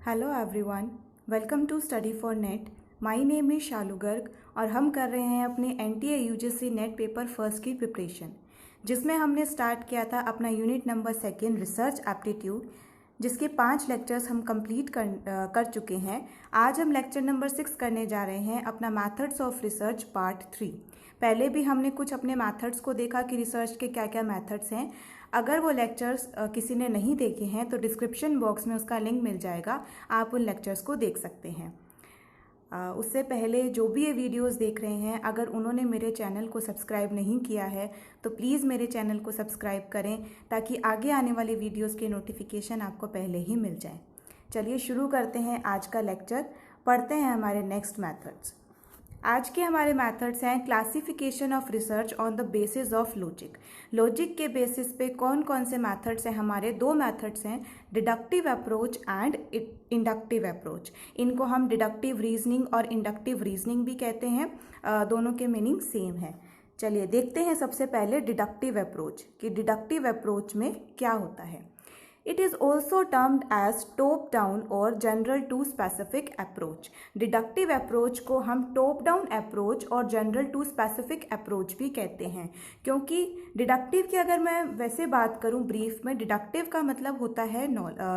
Hello everyone, welcome to study for NET. My name is Shalu Garg और हम कर रहे हैं अपने NTA UGC NET paper first की प्रिपरेशन, जिसमें हमने स्टार्ट किया था अपना यूनिट नंबर 2 रिसर्च एप्टीट्यूड, जिसके 5 लेक्चर्स हम कंप्लीट कर चुके हैं। आज हम लेक्चर नंबर 6 करने जा रहे हैं, अपना मैथड्स ऑफ रिसर्च पार्ट 3। पहले भी हमने कुछ अपने मैथड्स को देखा कि रिसर्च के क्या क्या मैथड्स हैं। अगर वो लेक्चर्स किसी ने नहीं देखे हैं तो डिस्क्रिप्शन बॉक्स में उसका लिंक मिल जाएगा, आप उन लेक्चर्स को देख सकते हैं। उससे पहले जो भी ये वीडियोस देख रहे हैं, अगर उन्होंने मेरे चैनल को सब्सक्राइब नहीं किया है तो प्लीज़ मेरे चैनल को सब्सक्राइब करें, ताकि आगे आने वाली वीडियोस के नोटिफिकेशन आपको पहले ही मिल जाए। चलिए शुरू करते हैं आज का लेक्चर, पढ़ते हैं हमारे नेक्स्ट मैथड्स। आज के हमारे मैथड्स हैं classification of research on the basis of logic. Logic के बेसिस पे कौन कौन से मैथड्स हैं हमारे? 2 मैथड्स हैं, deductive approach and inductive approach. इनको हम डिडक्टिव रीजनिंग और इंडक्टिव रीजनिंग भी कहते हैं, दोनों के मीनिंग सेम है। चलिए देखते हैं सबसे पहले डिडक्टिव अप्रोच कि डिडक्टिव अप्रोच में क्या होता है। It is also termed as top-down और general to specific approach। Deductive approach को हम टॉप-डाउन अप्रोच और जनरल टू स्पेसिफिक अप्रोच भी कहते हैं, क्योंकि डिडक्टिव की अगर मैं वैसे बात करूं ब्रीफ में, डिडक्टिव का मतलब होता है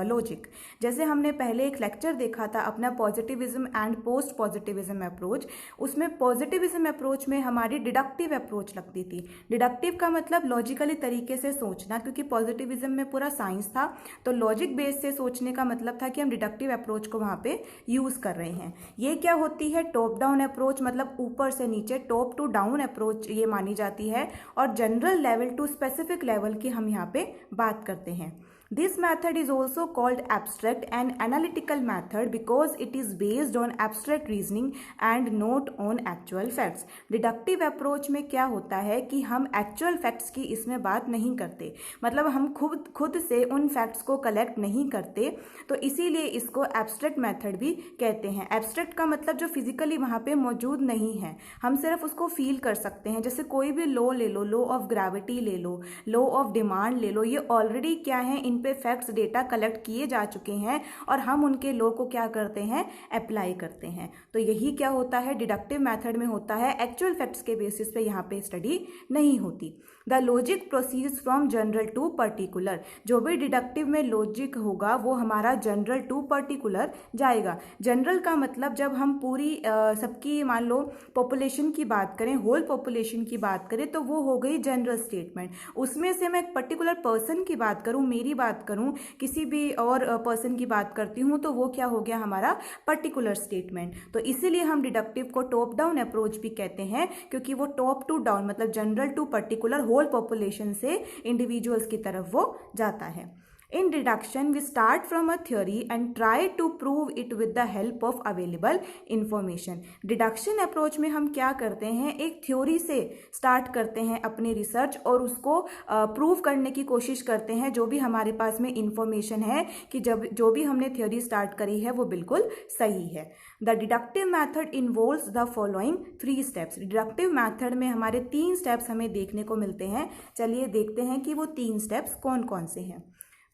लॉजिक। जैसे हमने पहले एक लेक्चर देखा था अपना positivism and post positivism approach, उसमें पॉजिटिविज्म अप्रोच में हमारी डिडक्टिव अप्रोच लगती थी। डिडक्टिव का मतलब लॉजिकली तरीके से सोचना, क्योंकि पॉजिटिविज्म में पूरा साइंस था, तो लॉजिक बेस से सोचने का मतलब था कि हम डिडक्टिव अप्रोच को वहां पे यूज कर रहे हैं। ये क्या होती है? टॉप डाउन अप्रोच, मतलब ऊपर से नीचे, टॉप टू डाउन अप्रोच ये मानी जाती है, और general level to specific level की हम यहाँ पे बात करते हैं। This method is also called abstract and analytical method because it is based on abstract reasoning and not on actual facts। Deductive approach में क्या होता है कि हम एक्चुअल फैक्ट्स की इसमें बात नहीं करते, मतलब हम खुद से उन फैक्ट्स को कलेक्ट नहीं करते, तो इसीलिए इसको एब्स्ट्रैक्ट मेथड भी कहते हैं। एब्स्ट्रैक्ट का मतलब जो फिजिकली वहाँ पे मौजूद नहीं है, हम सिर्फ उसको फील कर सकते हैं। जैसे कोई भी लॉ ले लो, लॉ ऑफ ग्रेविटी ले लो, लॉ ऑफ डिमांड ले लो, ये ऑलरेडी क्या है, इन पे फैक्ट्स डेटा कलेक्ट किए जा चुके हैं और हम उनके लॉ को क्या करते हैं, अप्लाई करते हैं। तो यही क्या होता है, डिडक्टिव मेथड में होता है। एक्चुअल फैक्ट्स के बेसिस पे यहाँ पे स्टडी नहीं होती। The logic proceeds from general to particular. जो भी डिडक्टिव में लॉजिक होगा वो हमारा जनरल टू पर्टिकुलर जाएगा। जनरल का मतलब जब हम पूरी सबकी मान लो पॉपुलेशन की बात करें, होल पॉपुलेशन की बात करें, तो वो हो गई जनरल स्टेटमेंट। उसमें से मैं एक पर्टिकुलर पर्सन की बात करूं, मेरी बात करूं, किसी भी और पर्सन की बात करती हूं, तो वो क्या हो गया हमारा पर्टिकुलर स्टेटमेंट। तो इसीलिए हम डिडक्टिव को टॉप डाउन अप्रोच भी कहते हैं, क्योंकि वो टॉप टू डाउन मतलब general to particular whole population से इंडिविजुअल्स की तरफ वो जाता है। In deduction, we start from a theory and try to prove it with the help of available information। Deduction approach में हम क्या करते हैं, एक थ्योरी से स्टार्ट करते हैं अपनी रिसर्च और उसको प्रूव करने की कोशिश करते हैं, जो भी हमारे पास में इंफॉर्मेशन है कि जो भी हमने थ्योरी स्टार्ट करी है वो बिल्कुल सही है। The deductive method involves the following 3 steps. Deductive method में हमारे 3 स्टेप्स हमें देखने को मिलते हैं। चलिए देखते हैं कि वो 3 स्टेप्स कौन कौन से हैं।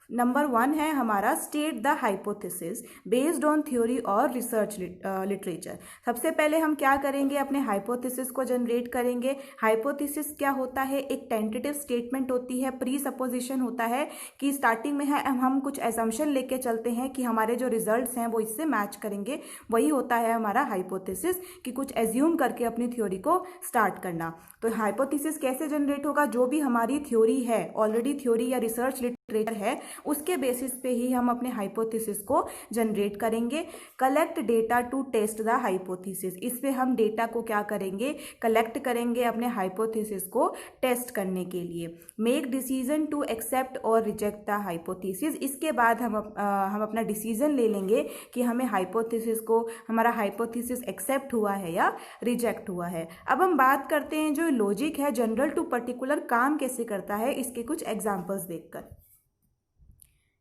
नंबर 1 है हमारा state the hypothesis based on theory और रिसर्च लिटरेचर। सबसे पहले हम क्या करेंगे, अपने हाइपोथेसिस को जनरेट करेंगे। हाइपोथेसिस क्या होता है, एक टेंटेटिव स्टेटमेंट होती है, प्री सपोजिशन होता है कि स्टार्टिंग में है हम कुछ एजम्पशन लेके चलते हैं कि हमारे जो रिजल्ट्स हैं वो इससे मैच करेंगे। वही होता है हमारा हाइपोथेसिस, कि कुछ एज्यूम करके अपनी थ्योरी को स्टार्ट करना। तो हाइपोथेसिस कैसे जनरेट होगा, जो भी हमारी थ्योरी है, ऑलरेडी थ्योरी या रिसर्च लिटरेचर है, उसके बेसिस पे ही हम अपने हाइपोथेसिस को जनरेट करेंगे। Collect data to test the hypothesis. इस पे हम डेटा को क्या करेंगे, कलेक्ट करेंगे अपने हाइपोथेसिस को टेस्ट करने के लिए। मेक डिसीजन टू एक्सेप्ट और रिजेक्ट द हाइपोथेसिस। इसके बाद हम अपना डिसीजन ले लेंगे कि हमें हाइपोथेसिस को, हमारा हाइपोथेसिस एक्सेप्ट हुआ है या रिजेक्ट हुआ है। अब हम बात करते हैं जो लॉजिक है जनरल टू पर्टिकुलर काम कैसे करता है, इसके कुछ एग्जाम्पल्स देखकर।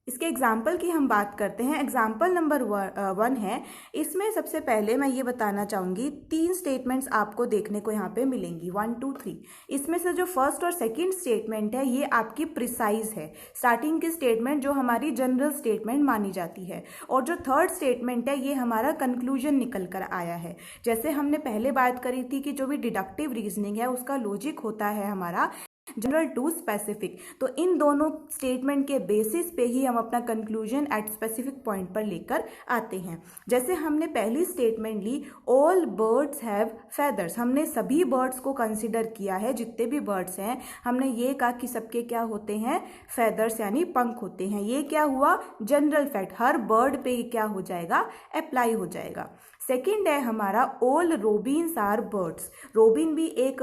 इसके एग्जाम्पल की हम बात करते हैं। एग्जाम्पल नंबर 1 है। इसमें सबसे पहले मैं ये बताना चाहूँगी 3 स्टेटमेंट्स आपको देखने को यहाँ पे मिलेंगी 1 2 3। इसमें से जो फर्स्ट और सेकंड स्टेटमेंट है ये आपकी प्रिसाइज है, स्टार्टिंग की स्टेटमेंट जो हमारी जनरल स्टेटमेंट मानी जाती है। और जो थर्ड स्टेटमेंट है ये हमारा कंक्लूजन निकल कर आया है। जैसे हमने पहले बात करी थी कि जो भी डिडक्टिव रीजनिंग है उसका लॉजिक होता है हमारा जनरल टू स्पेसिफिक। तो इन दोनों स्टेटमेंट के बेसिस पे ही हम अपना कंक्लूजन एट स्पेसिफिक पॉइंट पर लेकर आते हैं। जैसे हमने पहली स्टेटमेंट ली, ऑल बर्ड्स हैव फेदर्स। हमने सभी बर्ड्स को कंसिडर किया है, जितने भी बर्ड्स हैं हमने ये कहा कि सबके क्या होते हैं, फेदर्स यानी पंख होते हैं। ये क्या हुआ, जनरल फैक्ट, हर बर्ड पे क्या हो जाएगा, अप्लाई हो जाएगा। सेकेंड है हमारा, all robins are birds. Robin भी एक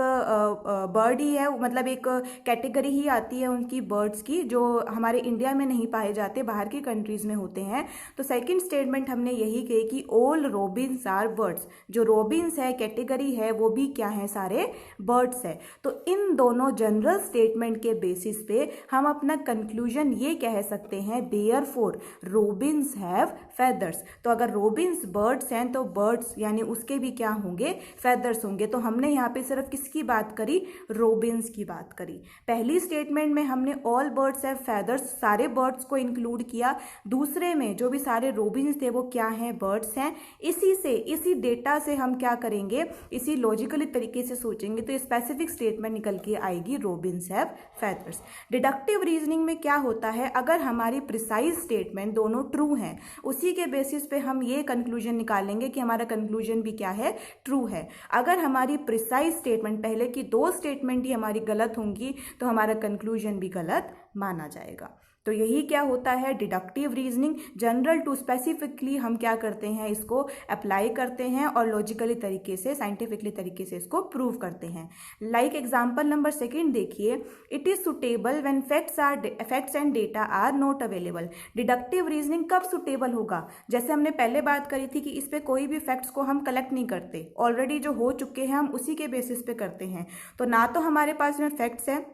बर्ड ही है, मतलब एक कैटेगरी ही आती है उनकी बर्ड्स की, जो हमारे इंडिया में नहीं पाए जाते, बाहर की कंट्रीज में होते हैं। तो सेकंड स्टेटमेंट हमने यही कही कि ऑल रोबिन्स आर बर्ड्स। जो रोबिन्स है कैटेगरी है वो भी क्या है, सारे बर्ड्स है। तो इन दोनों जनरल स्टेटमेंट के बेसिस पे हम अपना कंक्लूजन ये कह सकते हैं, देयरफॉर रोबिन्स हैव फेदर्स। तो अगर रोबिन्स बर्ड्स हैं तो बर्ड्स यानी उसके भी क्या होंगे, फेदर्स होंगे। तो हमने यहाँ पे सिर्फ किसकी बात करी, रोबिन्स की बात करी। पहली स्टेटमेंट में हमने ऑल बर्ड्स हैव फेदर्स, सारे बर्ड्स को इंक्लूड किया। दूसरे में जो भी सारे रोबिन्स थे वो क्या हैं, बर्ड्स हैं। इसी डेटा से हम क्या करेंगे, इसी लॉजिकली तरीके से सोचेंगे तो स्पेसिफिक स्टेटमेंट निकल के आएगी, Robbins have feathers. Deductive reasoning में क्या होता है, अगर हमारी प्रिसाइज स्टेटमेंट दोनों ट्रू हैं, उसी के बेसिस पे हम ये कंक्लूजन निकालेंगे कि हमारा कंक्लूजन भी क्या है, ट्रू है। अगर हमारी प्रिसाइज स्टेटमेंट, पहले की 2 स्टेटमेंट ही हमारी गलत होंगी तो हमारा कंक्लूजन भी गलत माना जाएगा। तो यही क्या होता है deductive reasoning. General to specifically हम क्या करते हैं, इसको अप्लाई करते हैं और लॉजिकली तरीके से, साइंटिफिकली तरीके से इसको प्रूव करते हैं। लाइक एग्जांपल नंबर 2 देखिए, it is suitable when facts and data are not available. Deductive reasoning कब सुटेबल होगा, जैसे हमने पहले बात करी थी कि इस पे कोई भी फैक्ट्स को हम कलेक्ट नहीं करते, ऑलरेडी जो हो चुके हैं हम उसी के बेसिस पे करते हैं। तो ना तो हमारे पास में फैक्ट्स है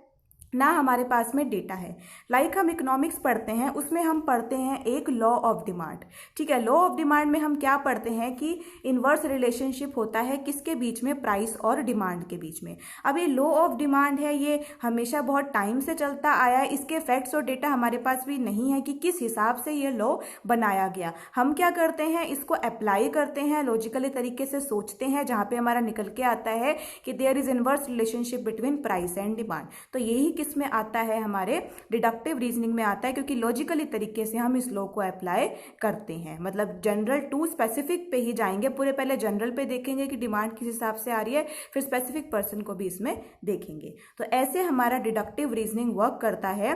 ना हमारे पास में डेटा है। लाइक हम इकोनॉमिक्स पढ़ते हैं, उसमें हम पढ़ते हैं एक लॉ ऑफ डिमांड। ठीक है, लॉ ऑफ डिमांड में हम क्या पढ़ते हैं कि इनवर्स रिलेशनशिप होता है किसके बीच में, प्राइस और डिमांड के बीच में। अब ये लॉ ऑफ डिमांड है, ये हमेशा बहुत टाइम से चलता आया है। इसके फैक्ट्स और डेटा हमारे पास भी नहीं है कि किस हिसाब से ये लॉ बनाया गया। हम क्या करते हैं, इसको अप्लाई करते हैं, लॉजिकली तरीके से सोचते हैं, जहाँ पे हमारा निकल के आता है कि there is inverse relationship between price and demand. तो यही किस में आता है, हमारे डिडक्टिव रीजनिंग में आता है, क्योंकि लॉजिकली तरीके से हम इस लॉ को अप्लाई करते हैं। मतलब जनरल टू स्पेसिफिक पे ही जाएंगे, पूरे पहले जनरल पे देखेंगे कि डिमांड किस हिसाब से आ रही है, फिर स्पेसिफिक पर्सन को भी इसमें देखेंगे। तो ऐसे हमारा डिडक्टिव रीजनिंग वर्क करता है,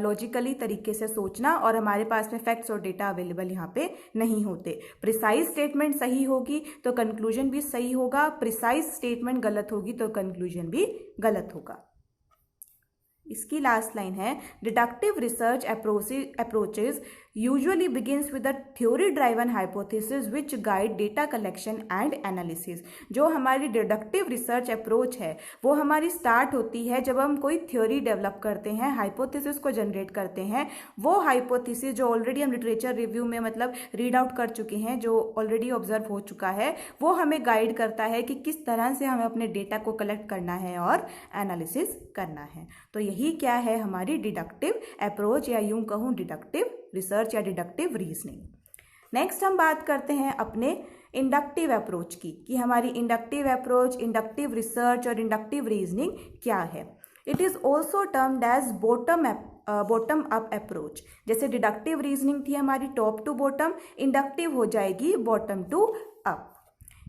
लॉजिकली तरीके से सोचना, और हमारे पास में फैक्ट्स और डेटा अवेलेबल यहाँ पे नहीं होते। प्रिसाइज स्टेटमेंट सही होगी तो कंक्लूजन भी सही होगा, प्रिसाइज स्टेटमेंट गलत होगी तो कंक्लूजन भी गलत होगा। इसकी लास्ट लाइन है, deductive research approaches usually begins with a theory driven hypothesis which guide data collection and analysis। जो हमारी डिडक्टिव रिसर्च अप्रोच है वो हमारी स्टार्ट होती है जब हम कोई थ्योरी डेवलप करते हैं, हाइपोथेसिस को जनरेट करते हैं। वो हाइपोथेसिस जो ऑलरेडी हम लिटरेचर रिव्यू में मतलब रीड आउट कर चुके हैं, जो ऑलरेडी ऑब्जर्व हो चुका है, वो हमें गाइड करता है कि किस तरह से हमें अपने डेटा को कलेक्ट करना है और एनालिसिस करना है। तो यही क्या है हमारी डिडक्टिव अप्रोच, या यूं कहूँ डिडक्टिव रिसर्च या डिडक्टिव रीजनिंग। नेक्स्ट हम बात करते हैं अपने इंडक्टिव अप्रोच की, कि हमारी इंडक्टिव अप्रोच, इंडक्टिव रिसर्च और इंडक्टिव रीजनिंग क्या है। It is also termed as bottom up approach. जैसे डिडक्टिव रीजनिंग थी हमारी टॉप टू बॉटम, इंडक्टिव हो जाएगी bottom to up.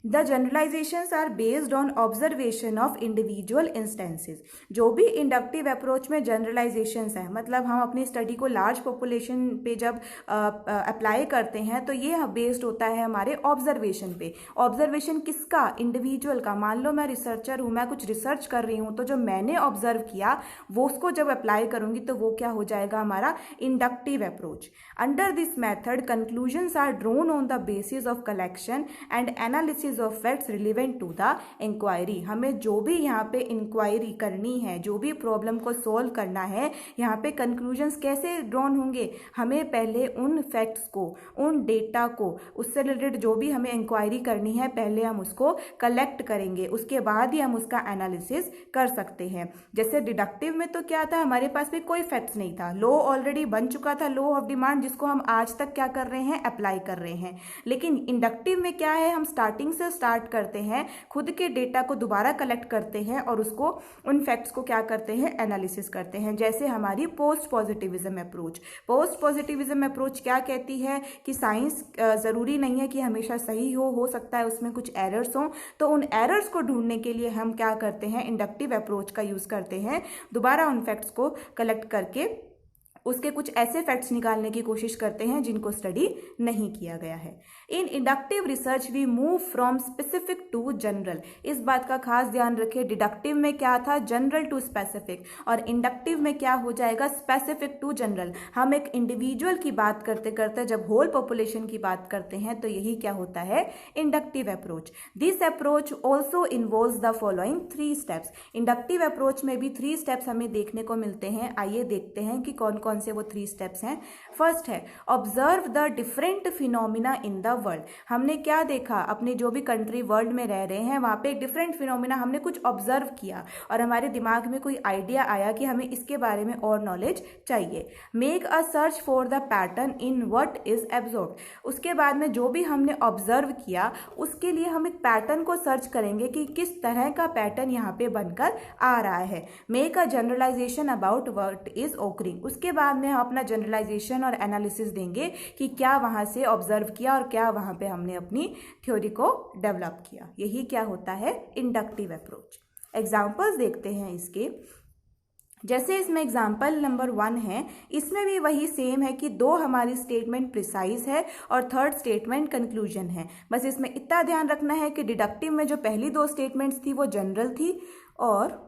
The generalizations are based on observation of individual instances। जो भी इंडक्टिव अप्रोच में जनरलाइजेशंस है, मतलब हम अपनी स्टडी को लार्ज पॉपुलेशन पे जब अप्लाई करते हैं तो ये बेस्ड होता है हमारे ऑब्जर्वेशन पे। ऑब्जर्वेशन किसका, इंडिविजुअल का। मान लो मैं रिसर्चर हूँ, मैं कुछ रिसर्च कर रही हूँ, तो जो मैंने ऑब्जर्व किया वो उसको जब अप्लाई करूँगी तो वो क्या हो जाएगा हमारा inductive approach. Under this method conclusions are drawn on the basis of collection and analysis analysis of facts relevant to the inquiry. हमें जो भी यहाँ पे इंक्वायरी करनी है, जो भी प्रॉब्लम को सॉल्व करना है, यहाँ पे कंक्लूजन्स कैसे ड्रॉन होंगे, हमें पहले उन फैक्ट्स को, उन डेटा को, उससे रिलेटेड जो भी हमें इंक्वायरी करनी है पहले हम उसको कलेक्ट करेंगे, उसके बाद ही हम उसका एनालिसिस कर सकते हैं। जैसे डिडक्टिव में तो क्या था, हमारे पास भी कोई फैक्ट्स नहीं था, लॉ ऑलरेडी बन चुका था, लॉ ऑफ डिमांड, जिसको हम आज तक क्या कर रहे हैं, अप्लाई कर रहे हैं। लेकिन इंडक्टिव में क्या है, हम स्टार्टिंग से स्टार्ट करते हैं, खुद के डेटा को दोबारा कलेक्ट करते हैं और उसको, उन फैक्ट्स को क्या करते हैं, एनालिसिस करते हैं। जैसे हमारी post positivism approach. Post positivism approach क्या कहती है कि साइंस जरूरी नहीं है कि हमेशा सही हो सकता है उसमें कुछ एरर्स हो, तो उन एरर्स को ढूंढने के लिए हम क्या करते हैं, इंडक्टिव अप्रोच का यूज करते हैं, दोबारा उन फैक्ट्स को कलेक्ट करके उसके कुछ ऐसे फैक्ट्स निकालने की कोशिश करते हैं जिनको स्टडी नहीं किया गया है। In inductive research we move from specific to general. इस बात का खास ध्यान रखें, डिडक्टिव में क्या था, जनरल टू स्पेसिफिक, और इंडक्टिव में क्या हो जाएगा, स्पेसिफिक टू जनरल। हम एक इंडिविजुअल की बात करते करते जब होल पॉपुलेशन की बात करते हैं तो यही क्या होता है, inductive approach. This approach also involves the following 3 steps. Inductive approach में भी 3 स्टेप्स हमें देखने को मिलते हैं। आइए देखते हैं कि कौन कौन से वो 3 स्टेप्स हैं। फर्स्ट है observe the different phenomena in the world. हमने क्या देखा, अपने जो भी कंट्री वर्ल्ड में रह रहे हैं वहां पे एक डिफरेंट फिनोमिना हमने कुछ ऑब्जर्व किया और हमारे दिमाग में कोई आइडिया आया कि हमें इसके बारे में और नॉलेज चाहिए। Make a search for the pattern in what is absorb. उसके बाद में जो भी हमने ऑब्जर्व किया उसके लिए हम एक पैटर्न को सर्च करेंगे कि किस तरह का पैटर्न यहाँ पे बनकर आ रहा है। Make a generalization about what is occurring. उसके बाद में हम अपना जनरलाइजेशन और एनालिसिस देंगे कि क्या वहां से ऑब्जर्व किया और क्या वहां पे हमने अपनी थ्योरी को डेवलप किया। यही क्या होता है, इंडक्टिव अप्रोच। एग्जांपल्स देखते हैं इसके। जैसे इसमें एग्जाम्पल नंबर 1 है, इसमें भी वही सेम है कि 2 हमारी स्टेटमेंट प्रिसाइज है और 3rd स्टेटमेंट कंक्लूजन है। बस इसमें इतना ध्यान रखना है कि डिडक्टिव में जो पहली 2 स्टेटमेंट्स थी वो जनरल थी और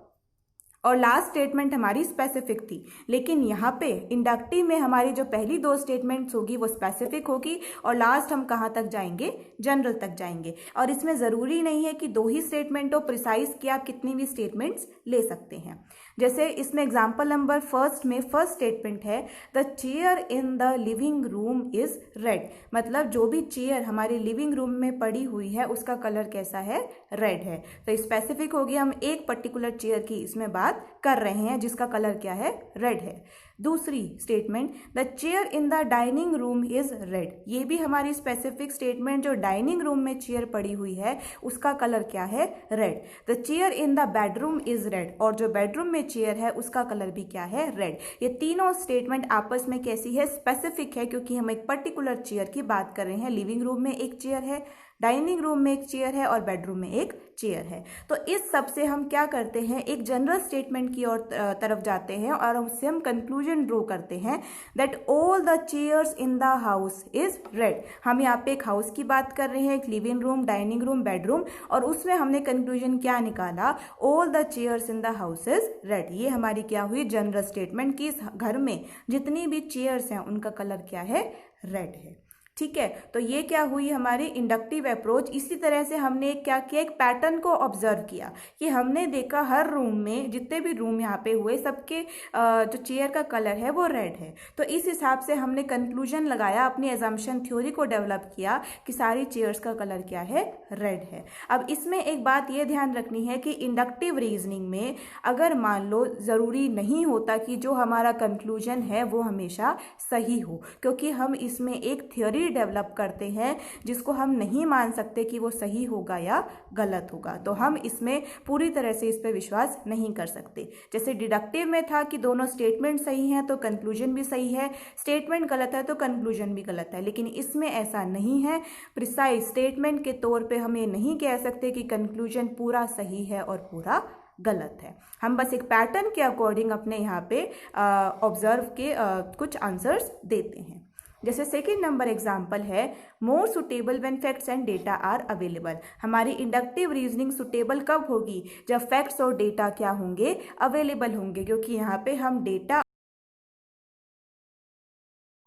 लास्ट स्टेटमेंट हमारी स्पेसिफिक थी। लेकिन यहाँ पे इंडक्टिव में हमारी जो पहली 2 स्टेटमेंट्स होगी वो स्पेसिफिक होगी और लास्ट हम कहाँ तक जाएंगे, जनरल तक जाएंगे। और इसमें ज़रूरी नहीं है कि 2 ही स्टेटमेंट हो, प्रिसाइज कि आप कितनी भी स्टेटमेंट्स ले सकते हैं। जैसे इसमें एग्जाम्पल नंबर 1 में फर्स्ट स्टेटमेंट है the chair in the living room is red. मतलब जो भी चेयर हमारे लिविंग रूम में पड़ी हुई है उसका कलर कैसा है, रेड है। तो स्पेसिफिक हो गया, हम एक पर्टिकुलर चेयर की इसमें बात कर रहे हैं जिसका कलर क्या है, रेड है। दूसरी statement the chair in the dining room is red. ये भी हमारी स्पेसिफिक स्टेटमेंट, जो डाइनिंग रूम में चेयर पड़ी हुई है उसका कलर क्या है, red. The chair in the bedroom is red, और जो बेडरूम में चेयर है उसका कलर भी क्या है, रेड। ये तीनों स्टेटमेंट आपस में कैसी है, स्पेसिफिक है, क्योंकि हम एक पर्टिकुलर चेयर की बात कर रहे हैं। लिविंग रूम में एक चेयर है, डाइनिंग रूम में एक चेयर है और बेडरूम में एक चेयर है। तो इस सब से हम क्या करते हैं, एक जनरल स्टेटमेंट की ओर तरफ जाते हैं और उससे हम कंक्लूजन ड्रॉ करते हैं that all the chairs in the house is red. हम यहाँ पे एक हाउस की बात कर रहे हैं, एक living room, dining room, bedroom, और उसमें हमने कंक्लूजन क्या निकाला, all the chairs in the house is red. ये हमारी क्या हुई, जनरल स्टेटमेंट की इस घर में जितनी भी चेयर्स हैं उनका कलर क्या है, रेड है। ठीक है, तो ये क्या हुई हमारी इंडक्टिव अप्रोच। इसी तरह से हमने क्या किया, एक पैटर्न को ऑब्जर्व किया कि हमने देखा हर रूम में, जितने भी रूम यहाँ पे हुए, सबके जो चेयर का कलर है वो रेड है। तो इस हिसाब से हमने कंक्लूजन लगाया, अपनी एजम्पशन थ्योरी को डेवलप किया कि सारी चेयर्स का कलर क्या है, रेड है। अब इसमें एक बात ये ध्यान रखनी है कि इंडक्टिव रीजनिंग में अगर मान लो ज़रूरी नहीं होता कि जो हमारा कंक्लूजन है वो हमेशा सही हो, क्योंकि हम इसमें एक थ्योरी डेवलप करते हैं जिसको हम नहीं मान सकते कि वो सही होगा या गलत होगा। तो हम इसमें पूरी तरह से इस पर विश्वास नहीं कर सकते। जैसे डिडक्टिव में था कि दोनों स्टेटमेंट सही हैं तो कंक्लूजन भी सही है, स्टेटमेंट गलत है तो कंक्लूजन भी गलत है। लेकिन इसमें ऐसा नहीं है, प्रिसाइज स्टेटमेंट के तौर पे हम ये नहीं कह सकते कि कंक्लूजन पूरा सही है और पूरा गलत है। हम बस एक पैटर्न के अकॉर्डिंग अपने यहाँ पे ऑब्जर्व के कुछ आंसर्स देते हैं। जैसे सेकेंड नंबर एग्जाम्पल है more suitable when facts and data are available. हमारी इंडक्टिव रीजनिंग सुटेबल कब होगी, जब फैक्ट्स और डेटा क्या होंगे, अवेलेबल होंगे, क्योंकि यहाँ पे हम डेटा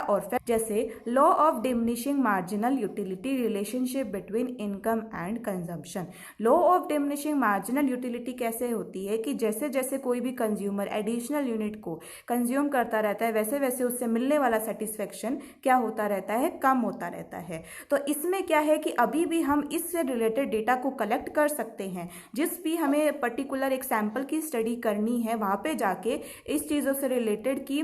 और फैक्ट जैसे law of diminishing marginal utility, relationship between income and consumption. Law of diminishing marginal utility कैसे होती है कि जैसे जैसे कोई भी कंज्यूमर एडिशनल यूनिट को कंज्यूम करता रहता है वैसे वैसे उससे मिलने वाला सेटिस्फेक्शन क्या होता रहता है, कम होता रहता है। तो इसमें क्या है कि अभी भी हम इससे रिलेटेड डेटा को कलेक्ट कर सकते हैं। जिस भी हमें पर्टिकुलर एक सैंपल की स्टडी करनी है वहाँ पे जाके इस चीज़ों से रिलेटेड की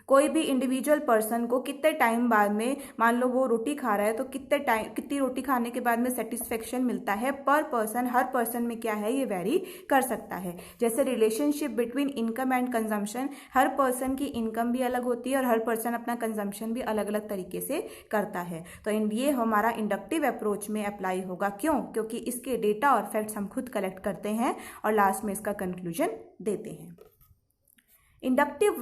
कोई भी इंडिविजुअल पर्सन को कितने टाइम बाद में, मान लो वो रोटी खा रहा है तो कितनी रोटी खाने के बाद में सेटिस्फेक्शन मिलता है पर पर्सन, हर पर्सन में क्या है ये वेरी कर सकता है। जैसे relationship between income and consumption, her person की इनकम भी अलग होती है और हर पर्सन अपना कंजम्पशन भी अलग अलग तरीके से करता है। तो ये हमारा इंडक्टिव अप्रोच में अप्लाई होगा। क्यों? क्योंकि इसके डेटा और फैक्ट्स हम खुद कलेक्ट करते हैं और लास्ट में इसका कंक्लूजन देते हैं। Inductive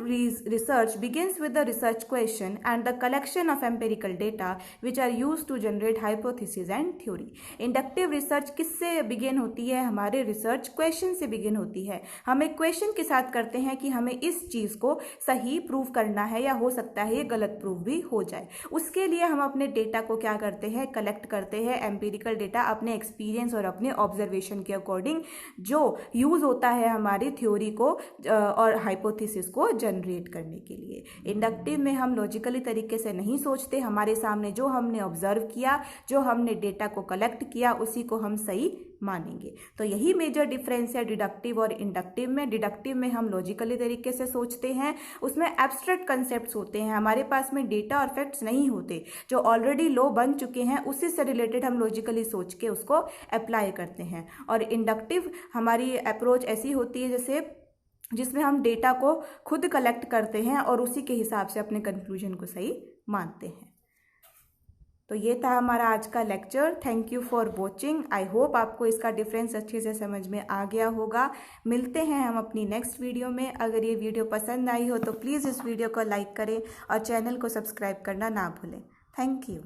research begins with the research question and the collection of empirical data which are used to generate hypothesis and theory. Inductive research किससे begin होती है? हमारे research question से begin होती है। हम एक question के साथ करते हैं कि हमें इस चीज़ को सही प्रूव करना है या हो सकता है ये गलत प्रूव भी हो जाए। उसके लिए हम अपने डेटा को क्या करते हैं? कलेक्ट करते हैं। एम्पिरिकल डेटा अपने एक्सपीरियंस और अपने ऑब्जर्वेशन के अकॉर्डिंग जो यूज़ होता है हमारी थ्योरी को और हाइपोथेसिस को जनरेट करने के लिए। इंडक्टिव में हम लॉजिकली तरीके से नहीं सोचते, हमारे सामने जो हमने ऑब्जर्व किया, जो हमने डेटा को कलेक्ट किया उसी को हम सही मानेंगे। तो यही मेजर डिफरेंस है डिडक्टिव और इंडक्टिव में। डिडक्टिव में हम लॉजिकली तरीके से सोचते हैं, उसमें एब्स्ट्रैक्ट कंसेप्ट्स होते हैं, हमारे पास में डेटा और फैक्ट्स नहीं होते, जो ऑलरेडी लॉ बन चुके हैं उसी से रिलेटेड हम लॉजिकली सोच के उसको अप्लाई करते हैं। और इंडक्टिव हमारी अप्रोच ऐसी होती है जिसमें हम डेटा को खुद कलेक्ट करते हैं और उसी के हिसाब से अपने कंक्लूजन को सही मानते हैं। तो ये था हमारा आज का lecture. Thank you for watching. I hope आपको इसका डिफरेंस अच्छे से समझ में आ गया होगा। मिलते हैं हम अपनी नेक्स्ट वीडियो में। अगर ये वीडियो पसंद आई हो तो प्लीज़ इस वीडियो को लाइक करें और चैनल को सब्सक्राइब करना ना भूलें। Thank you.